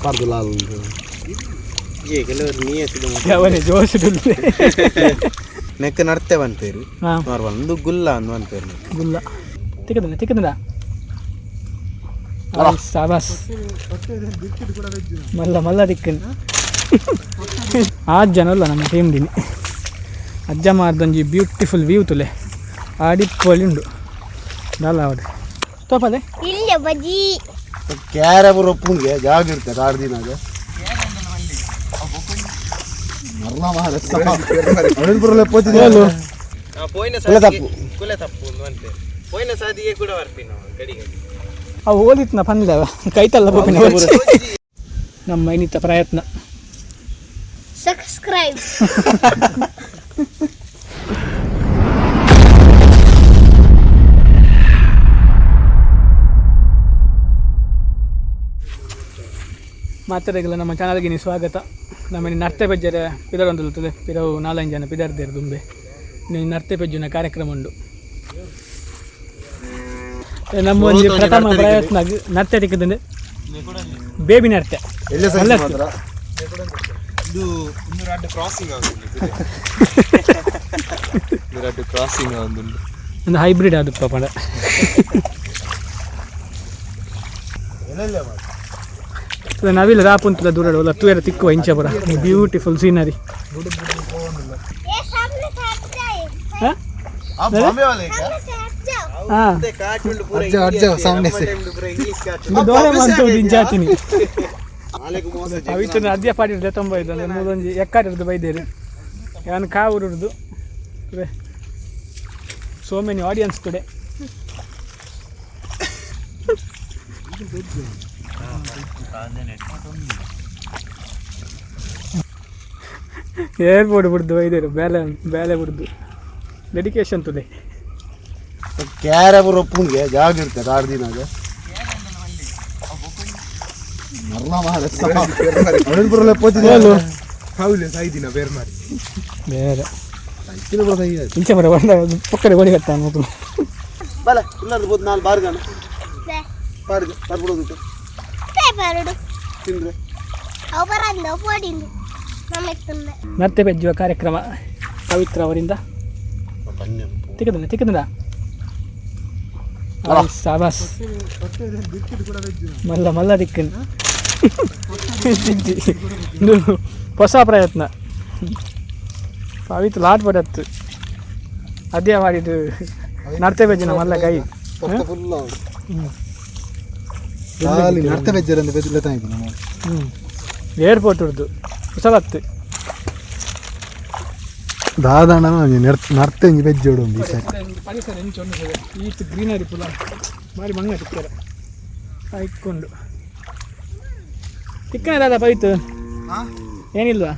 pardo lalu. Iya, kalau ni sudah. Ya, mana Jawa dulu. Nek Narthe banteru. Normal, itu gulla andu banteru. Gulla. Tikadana. Sabas. Malla dikkan. आज जनवಲ್ಲ ನಮ್ಮ team ದಿನಿ ಅಜ್ಜ ಮಾಡ್ದೊಂಜಿ beautiful view ತುಲೆ ಆಡಿ ಪೊಳಿಂಡು ದಾಲ ಅವಡೆ ತೋಪದೆ ಇಲ್ಲ ಬಜ್ಜಿ ಕ್ಯಾರ ಬರಪ್ಪುಂಗೆ ಜಾಗ ಇರ್ತದೆ ಆರು ದಿನಾಗ ಮರ್ನ ಮಾರ ಅವಳಿಗೆ ಬರಲ್ಲ ಪೋತಿದೆಯಲ್ಲ ಪೋಯಿನ ಸಾದಿ ಕುಲೆ ತಪ್ಪು ಅಂತೆ ಪೋಯಿನ ಸಾದಿಗೆ ಕೂಡ ಬರ್ತೀನಿ ನಾವು ಗಡಿಗೆ ಅವು ಓದಿತ್ನ ಪಂದ್ಲವ ಕೈತಲ್ಲ ಬೋಪಿನ ನಮ್ಮ ಇನ್ನಿತ ಪ್ರಯತ್ನ ಸಬ್ಸ್ಕ್ರೈಬ್ ಮಾತರೆಗಳ ನಮ್ಮ ಚಾನಲ್ಗೆ ಸ್ವಾಗತ ನಮ್ಮನೆ ನರ್ತೆ ಪೆಜ್ಜರ ಪಿದರೊಂದುಲ್ತದೆ ಪಿರವು 4 ಜನ ಪಿದರ್ದೇರು ದುಂಬೆ ನೀವು ನರ್ತೆ ಪೆಜ್ಜುನ ಕಾರ್ಯಕ್ರಮ ಉಂಡು ನಮ್ಮ ಒಂದು ಪ್ರಥಮ ಪ್ರಯತ್ನ ನರ್ತೆ ಟಿಕ್ಕದಂಡೆ ಬೇಬಿ ನರ್ತೆ ಇದು ಇನ್ನೂರಡ್ಡು ಕ್ರಾಸಿಂಗ್ ಆಗುದು ಇನ್ನೂರಡ್ಡು ಕ್ರಾಸಿಂಗ್ ಆಗುದು ಒಂದು ಹೈಬ್ರಿಡ್ ಅದು ಪಾಪಡ ನವಿಲ್ ರಾಪುಂತಲ ದೂರ ತೂರ ತಿಕ್ಕುವ ಇಂಚ ಬರ ಬ್ಯೂಟಿಫುಲ್ ಸೀನರಿ ಇಂಚಾತಿನಿ ಅವಿತ್ತು ಅದ್ಯ ಪಾಡಿರ್ದೆ ತುಂಬ ಇದ್ದಂದ್ರೆ ಮೂದೊಂದು ಎಕ್ಕಾಡಿರ್ದು ಬೈದೇರು ಯಾನು ಕಾವುರುದು so many audience today airport ಬಿಡ್ದು ಬೈದೇರು ಬೇಲೆ ಬಿಡ್ದು ಡೆಡಿಕೇಶನ್ ಟುಡೇ ಕ್ಯಾರ ಬರಪ್ಪುಂಗೆ ಜಾಗ ಇರ್ತದೆ ಆರು ದಿನಾಗ ಮರ್ನ ಮಾರ ಅವಳಿಗೆ ಬರಲ್ಲ ಪೋತಿದೆಯಲ್ಲ ಹೌದು ಸಾಯ್ದಿನ ಬೇರೆ ಮಾಡಿ ಬೇರೆ ಇಂಚೆ ಬರ ಪಕ್ಕಡೆ ಗೋಡಿ ಕಟ್ಟ ನೋಡು ಬಲ ಇಲ್ಲಾಂದ್ರೆ ಬೋದು ನಾಲ್ ಬಾರ್ಗಾನ ಬರ್ಬಿಡೋದು ತಿಂದ್ರೆ ನರ್ತೆ ಪೆಜ್ಜುವ ಕಾರ್ಯಕ್ರಮ ಪವಿತ್ರ ಅವರಿಂದ ತಿಕ್ಕದ ಸಾಬಾಸ್ ಮಲ್ಲ ದಿಕ್ಕನ್ ಇದು ಹೊಸ ಪ್ರಯತ್ನ ಪವಿತ್ರ ಲಾಟ್ ಬಡತ್ತು ಅದೇ ಮಾಡಿದ್ದು ನರ್ತೆ ಪೆಜ್ಜಿನ ಮಲ್ಲ ಕೈ ನರ್ತೆ ಪೆಜ್ಜರ ಏರ್ಪೋರ್ಟ್ ಉರ್ದು ಕುಸಲತ್ತು ದಾದಾಣ ನರ್ತೆ ಪೆಜ್ಜೋಡು ಪರಿಸರ ಹೆಂಚೊಂದು ಈಸ್ಟ್ ಗ್ರೀನರಿ ಪುಲ ಬಾರಿ ಮಂಗ ತಿಕ್ಕರ ಇಟ್ಕೊಂಡು ತಿಕ್ಕನ ದಾದ ಪವಿತ್ತು ಏನಿಲ್ವಾ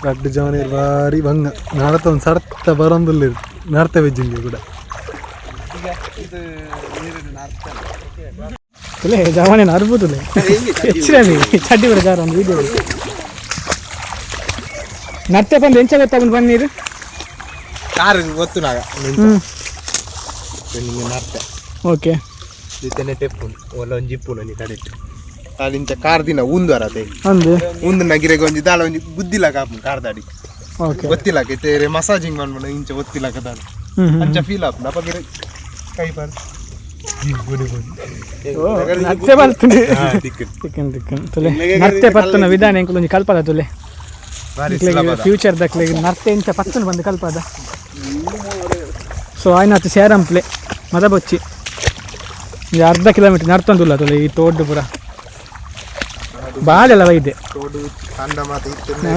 ಗಡ್ಡ ಜವನಿ ಬಾರಿ ಭಂಗ ನಾಡತ್ತ ಒಂದು ಸಡತ್ತ ಬರೋದಿಲ್ಲ ನರ್ತೆ ಪೆಜ್ಜಿಂಗೆ ಕೂಡ ತುಲೆ ಜವಾನೇನು ಅರ್ಬುದುಲೆ ಹೆಚ್ಚಿರಲಿ ಚಡ್ಡಿ ಬರ ಜಾರ ಒಂದು ವೀಡಿಯೋ ನರ್ತೆ ಬಂದು ಎಂಚ ಗೊತ್ತಾಗೊಂಡು ಬನ್ನೀರು ಕಾರು ಗೊತ್ತು ನಾಗ ನರ್ತೆ ಓಕೆ ಇತ್ತನೆ ಟೆಪ್ಪು ಒಲ್ಲ ಒಂದು ಜಿಪ್ಪುನ ನೀ ಕಡೆಟ್ಟು ಅಲ್ಲಿಂಚ ಕಾರ್ ದಿನ ಉಂದು ಅರತೆ ಉಂದು ನಗಿರೆಗೆ ಒಂಜಿ ದಾಳ ಒಂಜಿ ಗುದ್ದಿಲ್ಲ ಕಾಪು ಕಾರ್ ದಾಡಿ ಗೊತ್ತಿಲ್ಲ ತೇರೆ ಮಸಾಜಿಂಗ್ ಮಾಡ್ಬೋಣ ಇಂಚ ಗೊತ್ತಿಲ್ಲ ಕದಾಡ ಅಂಚ ಫೀಲ್ ಆಪ್ ನಪಗಿರೆ ಕೈ ಪಾರ್ ನರ್ತೆ ಪತ್ತನ ವಿಧಾನ ಎಂಕುಲೊಂಜಿ ಕಲ್ಪದ ತುಲೆ ಫ್ಯೂಚರ್ ದಕ್ಲೆ ನರ್ತೆ ಇಂಚ ಪತ್ತನ ಬಂದು ಕಲ್ಪದ ಸೊ ಆಯ್ನಾತು ಸೇರಂಪ್ಲೆ ಮದ ಬೊಚ್ಚಿ ಅರ್ಧ ಕಿಲೋಮೀಟರ್ ನಡ್ತೊಂದುಲ್ಲ ತುಲೆ ಈ ತೋಡ್ ಪೂರ ಬಾಳೆಲ್ಲ ವೈದ್ಯ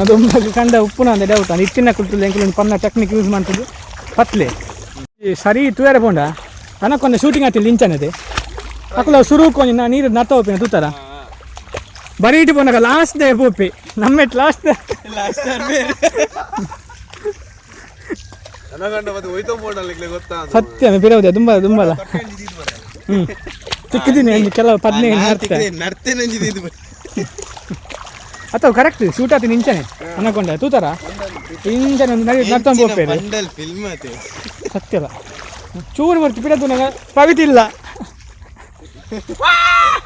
ಅದೊಂದು ಕಂಡ ಉಪ್ಪುನ ಅಂದ ಡೌಟ್ ಅದು ಇತ್ತಿನ ಕುಟ್ಟುಲ್ಲ ಎಂಕುಲೊಂದು ಪನ್ನ ಟೆಕ್ನಿಕ್ ಯೂಸ್ ಮಾಡ್ತಿದ್ದು ಪತ್ಲೆ ಸರಿ ತೂಯರ ಪೋಂಡ ಅನಕೊಂಡ ಶೂಟಿಂಗ್ ಆಗ್ತಿಲ್ಲ ಇಂಚನದೆ ಅಕ್ಕಲ ಶುರು ಕೊಂಚ ನೀರು ನತ್ತ ಹೋಪಿನ ತೂತಾರ ಬರೀ ಇಟ್ಟು ಪೋನಾಗ ಲಾಸ್ಟ್ ದೇ ಪೋಪಿ ನಮ್ಮೆಟ್ ಲಾಸ್ಟ್ ಸತ್ಯ ಬಿರವುದೇ ತುಂಬಾ ತುಂಬಲ್ಲ ಚಿಕ್ಕದಿನಿ ಕೆಲವು 15 ಅಥವಾ ಕರೆಕ್ಟ್ ಶೂಟ್ ಆತಿ ನಿಂಚನೆ ಅನಕೊಂಡ ತೂತಾರ ಇಂಚನೆ ನಡ್ತೊಂದು ಹೋಗ್ತೇವೆ ಸತ್ಯದ ಚೂರು ಬರ್ತಿ ಬಿಡೋದು ನಂಗೆ ಪವಿತಿಲ್ಲ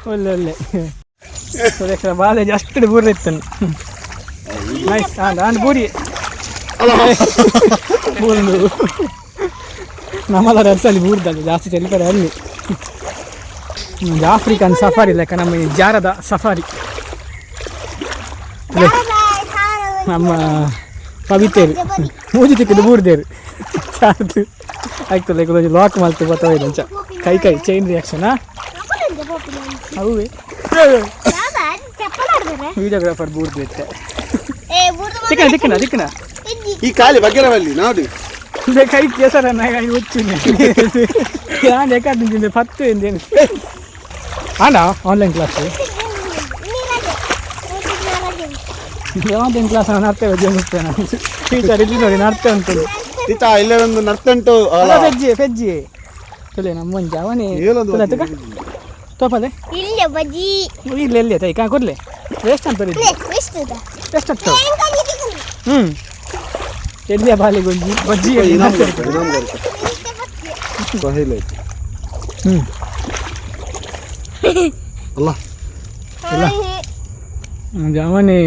ಒಳ್ಳೆ ಒಳ್ಳೆ ಬಾಳೆ ಜಾಸ್ತಿ ಬೂರ ಇತ್ತನು ನೈಸ್ ನಾನು ಬೂರಿ ಬೂರು ನಮ್ಮಲ್ಲ ರಸಲ್ಲಿ ಬೂರ್ದಲ್ಲ ಜಾಸ್ತಿ ಚೆಲ್ತಾರೆ ಅಲ್ಲಿ ಆಫ್ರಿಕನ್ ಸಫಾರಿ ಲೆಕ್ಕ ನಮ್ಮ ಈ ಜಾರದ ಸಫಾರಿ ನಮ್ಮ ಪವಿತೇರು ಮೂಜಿ ತಿಕ್ಕಿದ್ದು ಬೂರ್ದೇರು ಚಾರ್ದು ಆಗ್ತದೆ ಕೊಂಚ ಲಾಕ್ ಮಾಡ್ತು ಬರ್ತಾವೆ ಕೊಂಚ ಕೈ ಚೈನ್ ರಿಯಾಕ್ಷನ್ ಅವೇ ವಿಡಿಯೋಗ್ರಾಫರ್ ಬೂರ್ದೈತೆ ದಿಕ್ಕನ ಈ ಕಾಲಿ ಬಗ್ಗೆರವಲ್ಲಿ ನೋಡಿ ಕೈ ಕೆಸರ ಹುಚ್ಚಿನ ನಾನು ಬೇಕಾದ್ರೆ 10 ಎಂದೇನು ಆನಾ ಆನ್ಲೈನ್ ಕ್ಲಾಸ್ ಆನ್ಲೈನ್ ಕ್ಲಾಸ್ ನರ್ತೆ ಹೋಗ್ತೇನೆ ನಾನು ಟೀಚರ್ ಇಲ್ಲಿ ನೋಡಿ ನರ್ತೆ ಉಂಟು ಇಲ್ಲೇ ಒಂದು ನರ್ತೆ ಉಂಟು ಪೆಜ್ಜಿ ತುಲೆ ನಮ್ಮ ಮುಂಜ ಅವನೇ ತೋಪಲೆ ಇಲ್ಲ ಎಲ್ಲಿ ತೈ ಕೊಡ್ಲೆ ಎಷ್ಟು ಅಂತ ಎಷ್ಟು ಎಲ್ಲಿಯ ಬಾಲಿಗೊಂಜಿ ಬಜ್ಜಿ ಅಲ್ಲ ಅವನೇ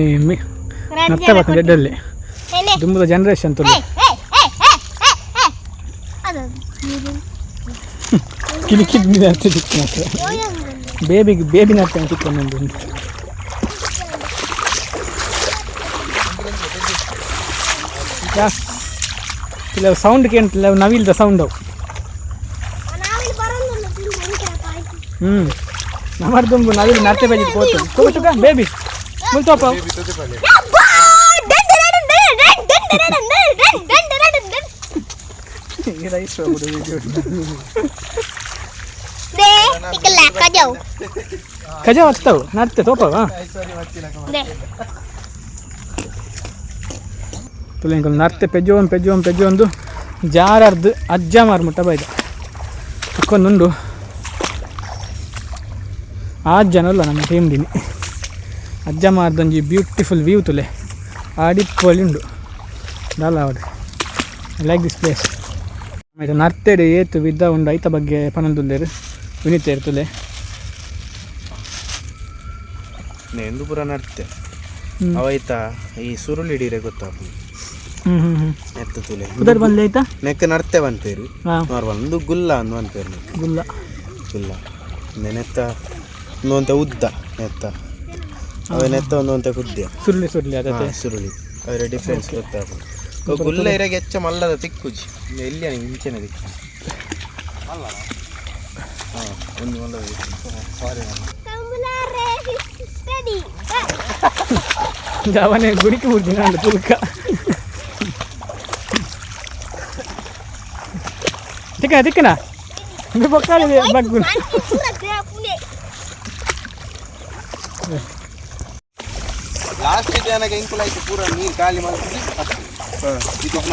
ನತ್ತ ಬರ್ತದೆ ರೆಡ್ಡಲ್ಲಿ ತುಂಬದ ಜನರೇಷನ್ ತುಳು ಕಿಲಿಕಿಡ್ ನರ್ತೆ ತಿಕ್ಕ ಮಾತ್ರ ಬೇಬಿ ನರ್ತೆ ತಿಕ್ಕೊಂಡು ಕೆಲವು ಸೌಂಡ್ ಕೇಳ್ತಿಲ್ಲ ನವಿಲ್ದ ಸೌಂಡ್ ಅವು ನಮ್ಮದು ನವಿಲು ನರ್ತೆ ಬಜ್ಜಿದ್ದು ಹೋಗ್ತದೆ ತಗೋತುಕ ಬೇಬಿ ಮುಲ್ತೋಪ ಕಜಾವ್ ಹಚ್ತಾವು ನರ್ತೆ ತೋಪವ ತುಳಿಂಕಲ್ ನರ್ತೆ ಪೆಜ್ಜೊಂದು ಜಾರರ್ದು ಅಜ್ಜ ಮಾರ್ಮುಟ್ಟ ಬೈದ ಚಿಕ್ಕೊಂದುಂಡು ಆಜ್ಜನಲ್ಲ ನಮ್ಮ ಟೀಮ್ ದಿನಿ ಅಜ್ಜ ಮಾರ್ದೊಂಜಿ ಬ್ಯೂಟಿಫುಲ್ ವ್ಯೂ ತುಲೆ ಆಡಿಪ್ಪೊಲಿ ಉಂಡು ಡಾಲ ಅವಡೆ ಲೈಕ್ ದಿಸ್ ಪ್ಲೇಸ್ ಆಯ್ತು ನರ್ತೆಡ್ ಏತು ಬಿದ್ದ ಉಂಡು ಐತ ಬಗ್ಗೆ ಪನಂದುಲ್ಲೇರು ವಿನಿತೇರು ತುಲೆ ನೆಂದು ಪುರ ನರ್ತೆ ಅವಾಯ್ತಾ ಈ ಸುರುಳಿ ಹಿಡೀರೆ ಗೊತ್ತಾಪು ಎತ್ತ ತುಲೆ ಉದರ್ ಬಂದ್ಲೆ ಆಯ್ತಾ ನೆಕ್ಕ ನರ್ತೆ ಬಂತೇರು ನಾರ್ಮಲ್ ಒಂದು ಗುಲ್ಲ ಅಂದು ಬಂತೇರು ಗುಲ್ಲ ನೆತ್ತ ಒಂದೊಂತೆ ಉದ್ದ ನೆತ್ತ ಅವ ನೆತ್ತ ಒಂದೊಂತೆ ಉದ್ದ ಸುರುಳಿ ಅದೇ ಸುರುಳಿ ಅದರ ಡಿಫ್ರೆನ್ಸ್ ಗೊತ್ತಾಗ್ತದೆ ಗುಲ್ಲ ಇರಾಗ ಹೆಚ್ಚ ಮಲ್ಲದ ತಿಕ್ಕುಜಿ ಎಲ್ಲಿ ಇಂಚೆನೆ ದಿಕ್ಕು ಒಂದು ಮಲ್ಲದ ಸಾರಿ ಅವನೇ ಗುಡಿಕೆ ಬಿಡ್ತೀನಿ ನಾನು ಪುಲ್ಕ ತಿಕ್ಕನ ಬೊಕ್ಕಾಡಿದೆ ಬಗ್ಗು ಲಾಸ್ಟ್ ಜನಕ್ಕೆ ಇಂಕುಲ್ ಆಯ್ತು ಪೂರ ನೀರು ಖಾಲಿ ಮಾಡಿ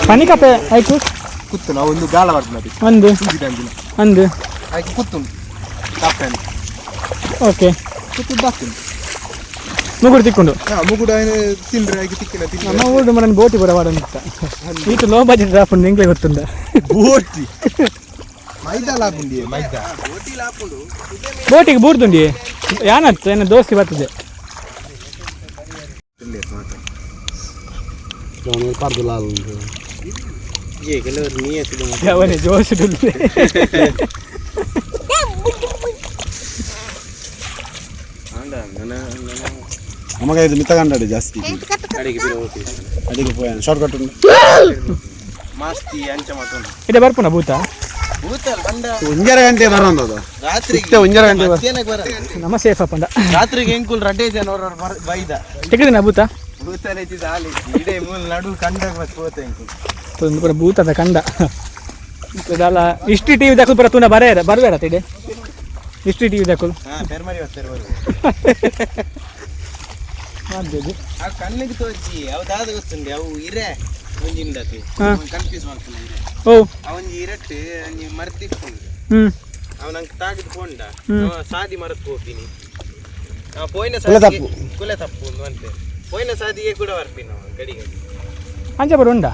ಪನಿ ಕಪ್ಪೆ ಆಯ್ತು ಕುತ್ತು ನಾವು ಒಂದು ಗಾಳ ಮಾಡ್ತೀವಿ ಒಂದು ಆಯ್ತು ಕುತ್ತು ಕಪ್ಪೆನು ಓಕೆ ಕುತ್ತು ಹಾಕ್ತೀನಿ ಮುಗುಡು ತಿಕ್ಕೊಂಡು ಮುಗುಡು ತಿಂದ್ರೆ ಆಗಿ ತಿಕ್ಕಿನ ನಮ್ಮ ಊರು ಮನ ಬೋಟಿ ಬರ ವಾಡಂತ ಈತ ಲೋ ಬಜೆಟ್ ಡ್ರಾಪ್ ನಿಂಗ್ಲೇ ಗೊತ್ತುಂಡ ಬೋಟಿ ಮೈದಾ ಲಾಪುಂಡಿ ಮೈದಾ ಬೋಟಿ ಲಾಪುಂಡು ಬೋಟಿಗೆ ಬೂರ್ದುಂಡಿ ಯಾನತ್ತು ಏನು ದೋಸ್ತಿ ಬರ್ತದೆ ಕೆಲವರು ನೀಯತ್ತು ಅವನೇ ಜೋಶುಡುಲ್ಲೆ ನಮಗೆ ಇದು ಮಿತಗಂಡಾಡಿ ಜಾಸ್ತಿ ಅಡಿಗೆ ಪೋಯ ಶಾರ್ಟ್ ಕಟ್ ಮಾಸ್ತಿ ಅಂಚ ಮಾತೊಂದು ಇದೆ ಬರ್ಪುನ ಭೂತ ಒಂಜರ ಗಂಟೆ ಬರೋದು ರಾತ್ರಿ ಒಂಜರ ಗಂಟೆ ನಮ್ಮ ಸೇಫ್ ಅಪ್ಪಂದ ರಾತ್ರಿಗೆ ಎಂಕುಲ್ ರಡ್ಡೆ ಜನ ಬೈದ ತೆಗೆದಿನ ಭೂತ ಭೂತನ ಆಲಿ ಇಡೇ ಮೂಲ ನಡು ಕಂಡಾಗ ಮತ್ತೆ ಹೋತ ಎಂಕುಲ್ ಒಂದು ಪುರ ಭೂತದ ಕಂಡ ಇದಲ್ಲ ಇಷ್ಟಿ ಟಿವಿ ದಕ್ಕಲ್ ಪುರ ತುನ ಬರಬೇಡ ತಿಡೆ ಇಷ್ಟಿ ಟಿವಿ ದಕ್ಕಲ್ ಪೆರ್ಮರಿ ಬರ್ತಾರೆ ಮಾಡ್ಬೋದು ಆ ಕಣ್ಣಿಗೆ ತೋಚಿ ಯಾವ್ದಾದ್ರು ಗೊತ್ತುಂಡಿ ಅವು ಇರೆ ಒಂಜಿಂದತಿ ಕನ್ಫ್ಯೂಸ್ ಮಾಡ್ತಾನೆ ಓ ಅವನ್ ಇರಟ್ಟು ನೀವು ಮರ್ತಿಪ್ಕೊಂಡು ಅವನಂಗೆ ತಾಗಿದ್ ಪೋಂಡ ಸಾದಿ ಮರತ್ ಹೋಗ್ತೀನಿ ಪೋಯಿನ ಸಾದಿ ಕುಲೆ ತಪ್ಪು ಅಂತೆ ಪೋಯಿನ ಸಾದಿಗೆ ಕೂಡ ಬರ್ತೀನಿ ನಾವು ಗಡಿಗೆ ಅಂಚೆ ಬರು ಉಂಡ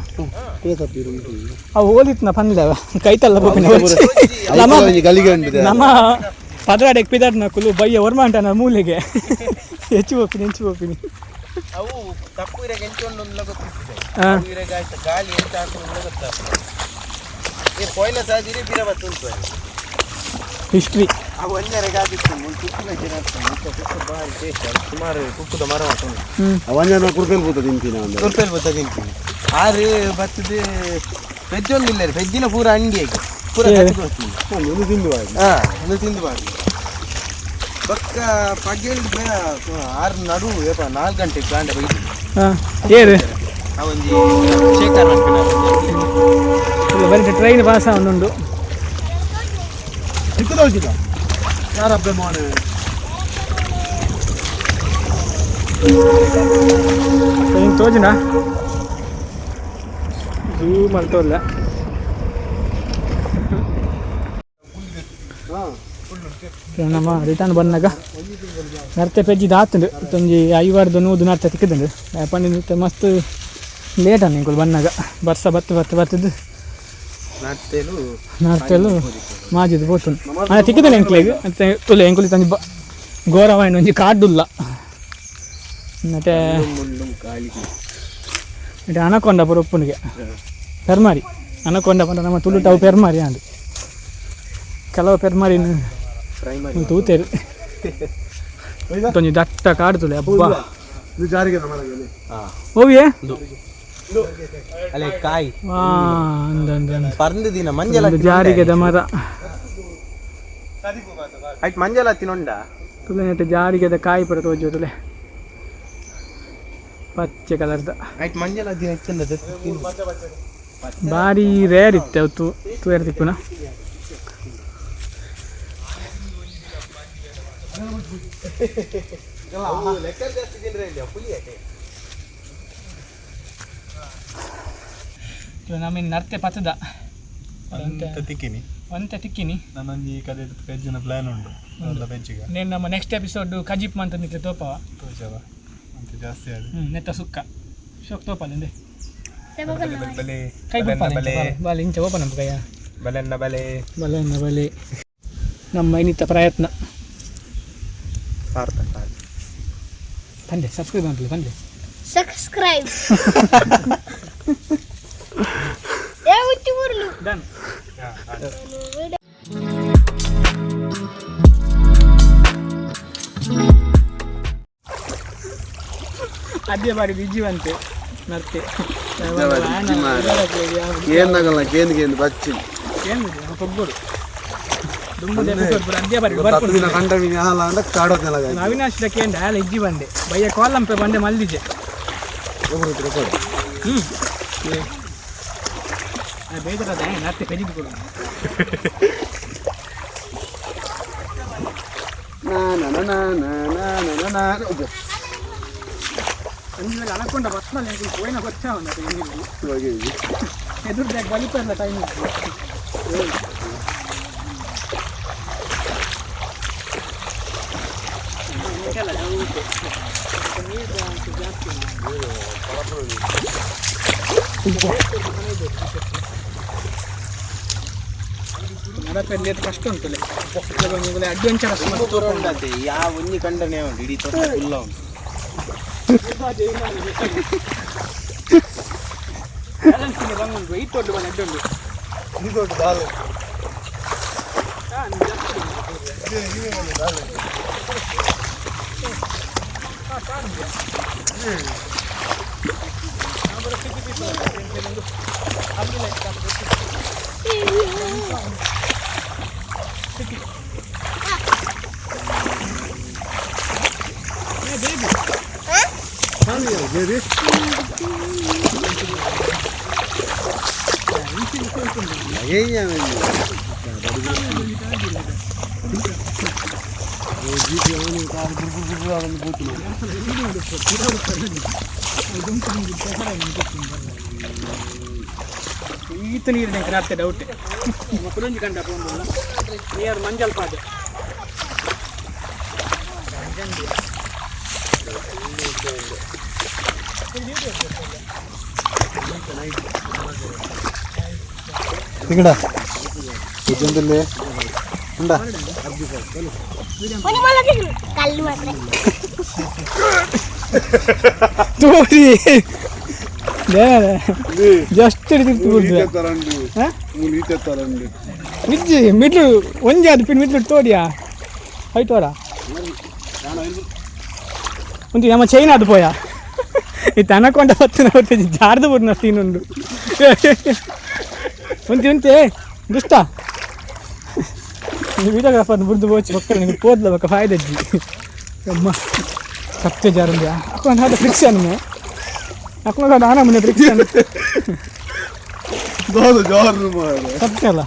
ಅವು ಓದಿತ್ತು ನಾ ಪಂದಿದಾವ ಕೈತಲ್ಲ ನಮ್ಮ ಪದರಾಡೆಗೆ ಪಿದಾಡ್ನ ಕುಲು ಬಯ್ಯ ವರ್ಮಾಂಟನ ಮೂಲೆಗೆ ಹೆಚ್ಚು ಹೋಗ್ತೀನಿ ಹೆಂಚು ಹೋಗ್ತೀನಿ ಅವು ತಪ್ಪು ಇರಾಗ ಎಂಚೊಂದು ಗೊತ್ತಿರ್ತದೆ ಗಾಳಿ ಎಂತ ಗೊತ್ತಾಗ್ತದೆ ಈ ಪೊಯ್ಲ ಸಾಜಿರಿ ಬಿರ ಬತ್ತುಂಟು ಹಿಸ್ಟ್ರಿ ಅವು ಒಂದೆರಗೆ ಆಗಿತ್ತು ತುಪ್ಪದ ಗಿಡ ಭಾರಿ ಟೇಸ್ಟ್ ಸುಮಾರು ತುಪ್ಪದ ಮರ ಅವಂಜನ ಕುರ್ಪೇಲ್ ಬೂತ ತಿಂತೀನಿ ಕುರ್ಪೇಲ್ ಬತ್ತ ತಿಂತೀನಿ ಆದ್ರೆ ಬರ್ತದೆ ವೆಜ್ ಒಂದಿಲ್ಲ ರೀ ವೆಜ್ಜಿನ ಪೂರ ಅಂಡಿಯಾಗಿ ಪೂರ ಒಂದು ತಿಂದುಬಾರ್ದು ಒಂದು ತಿಂದುಬಾರ್ದು ಪಕ್ಕ ಪಗ್ಗೇಳಿ 6 ನಡು 4 ಗಂಟೆಗೆ ಗಾಂಡ ಬೈದು ಏರು ಅವೊಂದು ಶೇಖರ್ ಬರೀ ಟ್ರೈನ್ ಪಾಸ್ ಒಂದೊಂದು ಚಿಕ್ಕದೋಗಿಲ್ಲ ಯಾರಬ್ಬೆ ಮಾಡು ಟ್ರೈನ್ ತೋಜಿನ ಝೂಮ್ ಅಂತಲ್ಲ ನಮ್ಮ ರಿಟರ್ನ್ ಬಂದಾಗ ನರ್ತೆ ಪೆಜ್ಜಿದ ಆತಂಡು ಒಂಜಿ 5-100 ನರ್ತೆ ತಿಕ್ಕಿದಂಡು ಪಂಡಿನ ಮಸ್ತ್ ಲೇಟ್ ಅನ್ನ ಇಂಕೊಲ್ ಬಂದಾಗ ಬರ್ಸ ಬರ್ತದ್ದು ನರ್ತೇಲು ಮಾಜಿದು ಪೋತುಂಡು ಅಣ್ಣ ತಿಕ್ಕಿದ್ದಾನೆ ಎಂಕ್ಲೆಗೆ ಮತ್ತೆ ತುಲೆ ಎಂಕುಲಿ ತಂದು ಗೋರವಾಯಿನ ಒಂಜಿ ಕಾರ್ಡುಲ್ಲ ಮತ್ತೆ ಅನಕೊಂಡ ಪುರ ಉಪ್ಪುನಿಗೆ ಪೆರ್ಮಾರಿ ಅನಕೊಂಡ ಪಂಡ ನಮ್ಮ ತುಳು ಟವು ಪೆರ್ಮಾರಿ ಅಂದು ಕೆಲವು ಪೆರ್ಮಾರಿನ ತೂತೇರು ಒಂಜಿ ದಟ್ಟ ಕಾಡ್ತುಲೆ ಅಬ್ಬಾ ಹೋವಿಯೇ ಅಲೆ ಕಾಯಿ ಪರ್ಂದಿನ ಮಂಜಲ ಜಾರಿಗೆದ ಮರ ಆಯ್ತು ಮಂಜಲ ತಿನ್ನೊಂಡ ತುಲೆ ನೆಟ್ಟು ಜಾರಿಗೆದ ಕಾಯಿ ಪರ ತೋಜು ತುಲೆ ಪಚ್ಚೆ ಕಲರ್ದ ಆಯ್ತು ಮಂಜಲ ದಿನ ಭಾರಿ ರೇರ್ ಇತ್ತೆ ಅವತ್ತು ತೂಯರ ತಿಪ್ಪುನ ನಮ್ಮಿನ ನರ್ತೆ ಪತ್ತದ ತಿಕ್ಕಿನಿ ಒಂತೆ ತಿಕ್ಕಿನಿ ನನ್ನೊಂದು ಈ ಕಡೆ ಪೆಜ್ಜಿನ ಪ್ಲಾನ್ ಉಂಟು ಪೆಜ್ಜಿಗ నేను ನಮ್ಮ ನೆಕ್ಸ್ಟ್ ಎಪಿಸೋಡ್ ಕಜಿಪ್ ಅಂತ ನಿಕ್ಕೆ ತೋಪವ ತೋಚವ ಅಂತ ಜಾಸ್ತಿ ಅದು ನೆತ್ತ ಸುಕ್ಕ ಶೋಕ್ ತೋಪಲ್ಲಂದೆ ಬಲೆ ಕೈ ಬಲೆ ಬಾಲೆ ಇಂಚ ಓಪನ್ ಅಂತ ಕೈಯ ಬಲೆನ್ನ ಬಲೆ ನಮ್ಮ ಇನ್ನಿತ್ತ ಪ್ರಯತ್ನ ಸಾರ್ಥಕ ಬಂದೆ ಸಬ್ಸ್ಕ್ರೈಬ್ ಮಾಡಲಿ ಬಂದೆ ಸಬ್ಸ್ಕ್ರೈಬ್ ಡನ್ ಅದೇ ಬಾರಿ ವಿಜಯವಂತೆ ನರ್ತೆ ಏನಾಗಲ್ಲ ಕೇಂದ್ರ ಬಚ್ಚಿ ಏನು ಕೊಬ್ಬರು ಅವಿನಾಶ್ ಕೇಂದ್ರ ಹಾಲ ಇಜ್ಜಿ ಬಂದೆ ಬಯ್ಯ ಕೋಲಂಪೆ ಬಂದೆ ಮಲ್ದಿಜೆ ಬೇಜಾರದ ನರ್ತೆ ಪೆಜಿಗೆ ಕೊಡು ಅಂಜಾಗ ಅನಕೊಂಡ ಬಸ್ನಲ್ಲಿ ಪೋಯಿನ ಗೊತ್ತೇ ಎದುರ್ದಾಗ ಬಲಿಪ ಇಲ್ಲ ಟೈಮ್ ನಡಪಲ್ಲಿ ಕಷ್ಟ ಉಂಟು ಅಡ್ವೆಂಚರ್ ಯಾವ ಒಂಜಿ ಕಂಡನೆ ಉಂಟು ಇಡೀ ತೋಟ ಫುಲ್ಲ ಉಂಟು ಈ ದೊಡ್ಡ ಮನೆ ಅಡ್ಡೊಂದು ಈತ ನೀರಿನ ರಾತ್ರಿ ಡೌಟ್ ಪುರಂಜಿ ಕಂಡ ಪೋಂಬಲ್ಲ ನಿಯರ್ ಮಂಜಲ್ಪಾಡೆ ತಿಂಗಡ ಇದೊಂದಲ್ಲಿ ಉಂಡ ತೋರಿ ಜಸ್ಟ್ ನಿಜ್ಜಿ ಮಿಡ್ಲು ಒಂಜಿ ಅದು ಪಿನ್ ಮಿಡ್ಲು ತೋಡಿಯಾ ಹೈಟ್ ವರ ಒಂದು ನಮ್ಮ ಚೈನ್ ಅದು ಪೋಯ ಈ ಅನಕೊಂಡ ಪತ್ತಿನ ಹೊತ್ತಿಗೆ ಜಾರ್ದು ಬಿಡ್ನ ತಿನ್ನೊಂದು ಒಂತೆ ದುಷ್ಟ ವೀಡಿಯೋಗ್ರಾಫರ್ ಬುಡ್ದು ಬೋಚಿ ಮಕ್ಕಳು ನಿಮಗೆ ಪೋದ್ಲಬೇಕ ಫಾಯ್ದಜ್ಜಿ ಅಮ್ಮ ಸತ್ಯ ಜಾರಂದ್ಯ ಅಕ್ಕೊಂದು ಹಾಗೆ ಫ್ರಿಕ್ಷನ್ ಅಕ್ಕೊಂದು ನಾನ ಮನೆ ಫ್ರಿಕ್ಷನ್ ಸತ್ಯ ಅಲ್ಲ